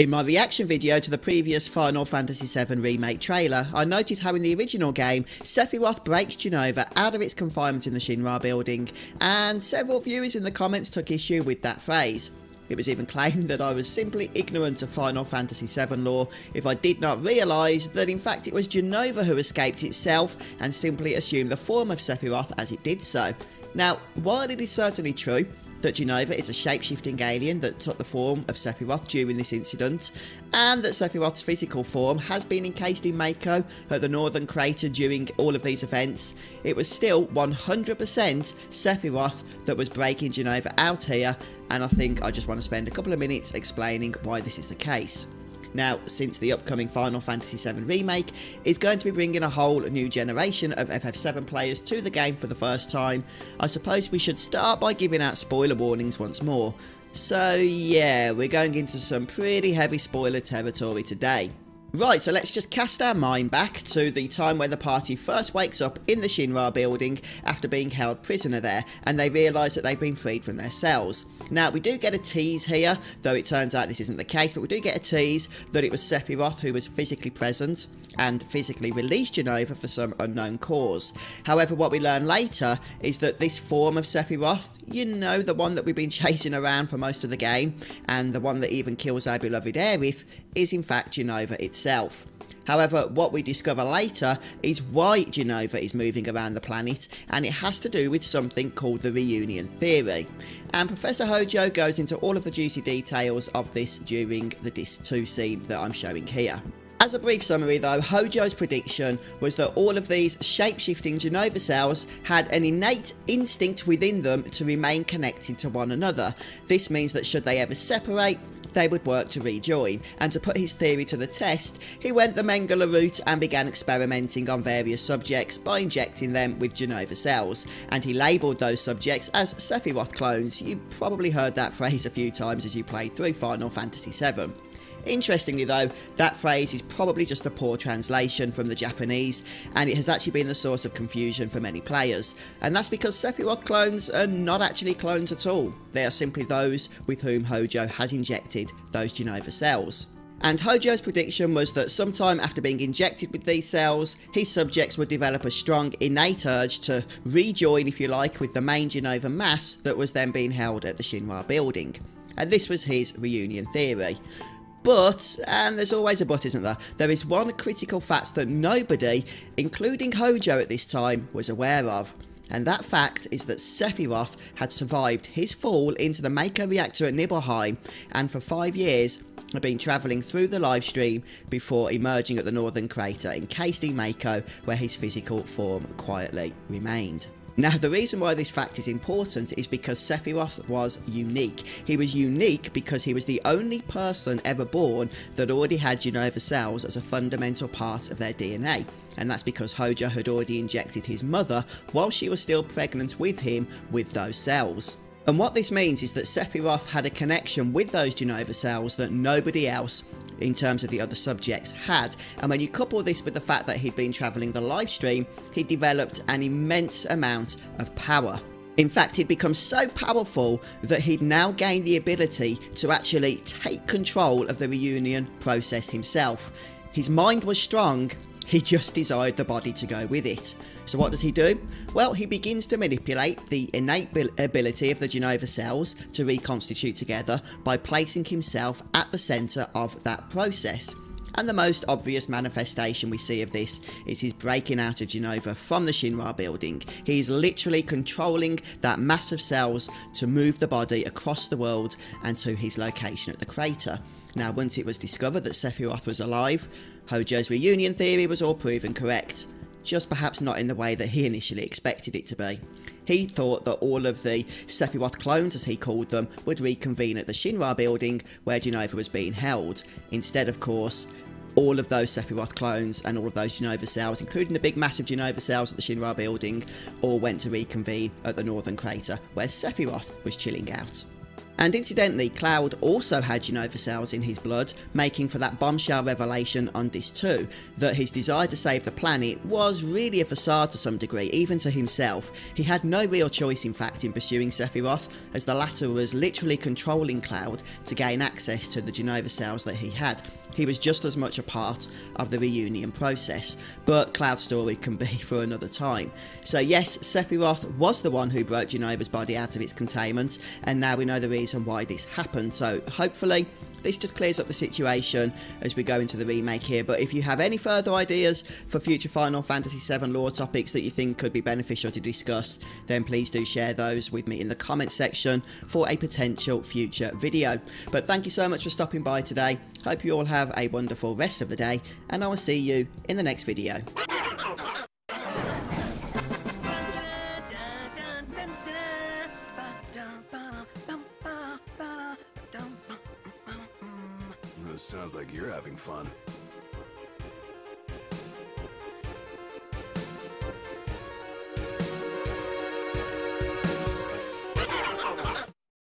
In my reaction video to the previous Final Fantasy VII Remake trailer, I noted how in the original game, Sephiroth breaks Jenova out of its confinement in the Shinra building, and several viewers in the comments took issue with that phrase. It was even claimed that I was simply ignorant of Final Fantasy VII lore if I did not realise that in fact it was Jenova who escaped itself and simply assumed the form of Sephiroth as it did so. Now, while it is certainly true that Jenova is a shape-shifting alien that took the form of Sephiroth during this incident, and that Sephiroth's physical form has been encased in Mako at the Northern Crater during all of these events, it was still 100% Sephiroth that was breaking Jenova out here, and I think I just want to spend a couple of minutes explaining why this is the case. Now, since the upcoming Final Fantasy VII Remake is going to be bringing a whole new generation of FF7 players to the game for the first time, I suppose we should start by giving out spoiler warnings once more. So yeah, we're going into some pretty heavy spoiler territory today. Right, so let's just cast our mind back to the time when the party first wakes up in the Shinra building after being held prisoner there, and they realise that they've been freed from their cells. Now, we do get a tease here, though it turns out this isn't the case, but we do get a tease that it was Sephiroth who was physically present and physically released Jenova for some unknown cause. However, what we learn later is that this form of Sephiroth, you know, the one that we've been chasing around for most of the game, and the one that even kills our beloved Aerith, is in fact Jenova itself. However, what we discover later is why Jenova is moving around the planet, and it has to do with something called the reunion theory. And Professor Hojo goes into all of the juicy details of this during the Disc 2 scene that I'm showing here. As a brief summary though, Hojo's prediction was that all of these shape-shifting Jenova cells had an innate instinct within them to remain connected to one another. This means that should they ever separate, they would work to rejoin, and to put his theory to the test, he went the Mengele route and began experimenting on various subjects by injecting them with Jenova cells, and he labelled those subjects as Sephiroth clones. You probably heard that phrase a few times as you played through Final Fantasy VII. Interestingly though, that phrase is probably just a poor translation from the Japanese, and it has actually been the source of confusion for many players, and that's because Sephiroth clones are not actually clones at all. They are simply those with whom Hojo has injected those Jenova cells. And Hojo's prediction was that sometime after being injected with these cells, his subjects would develop a strong innate urge to rejoin, if you like, with the main Jenova mass that was then being held at the Shinra building. And this was his reunion theory. But, and there's always a but, isn't there, there is one critical fact that nobody, including Hojo at this time, was aware of. And that fact is that Sephiroth had survived his fall into the Mako reactor at Nibelheim, and for 5 years had been travelling through the livestream before emerging at the Northern Crater, encased in Mako, where his physical form quietly remained. Now, the reason why this fact is important is because Sephiroth was unique. He was unique because he was the only person ever born that already had Jenova cells as a fundamental part of their DNA. And that's because Hojo had already injected his mother while she was still pregnant with him with those cells. And what this means is that Sephiroth had a connection with those Jenova cells that nobody else in terms of the other subjects had, and when you couple this with the fact that he'd been travelling the live stream, he developed an immense amount of power. In fact, he'd become so powerful that he'd now gained the ability to actually take control of the reunion process himself. His mind was strong, he just desired the body to go with it. So what does he do? Well, he begins to manipulate the innate ability of the Jenova cells to reconstitute together by placing himself at the centre of that process. And the most obvious manifestation we see of this is his breaking out of Jenova from the Shinra building. He is literally controlling that mass of cells to move the body across the world and to his location at the crater. Now, once it was discovered that Sephiroth was alive, Hojo's reunion theory was all proven correct, just perhaps not in the way that he initially expected it to be. He thought that all of the Sephiroth clones, as he called them, would reconvene at the Shinra building where Jenova was being held. Instead, of course, all of those Sephiroth clones and all of those Jenova cells, including the big massive Jenova cells at the Shinra building, all went to reconvene at the Northern Crater where Sephiroth was chilling out. And incidentally, Cloud also had Jenova cells in his blood, making for that bombshell revelation on Disc 2, that his desire to save the planet was really a facade to some degree, even to himself. He had no real choice in fact in pursuing Sephiroth, as the latter was literally controlling Cloud to gain access to the Jenova cells that he had. He was just as much a part of the reunion process, but Cloud's story can be for another time. So yes, Sephiroth was the one who broke Jenova's body out of its containment, and now we know the reason why this happened, so hopefully this just clears up the situation as we go into the remake here. But if you have any further ideas for future Final Fantasy VII lore topics that you think could be beneficial to discuss, then please do share those with me in the comment section for a potential future video. But thank you so much for stopping by today. Hope you all have a wonderful rest of the day, and I will see you in the next video. Sounds like you're having fun.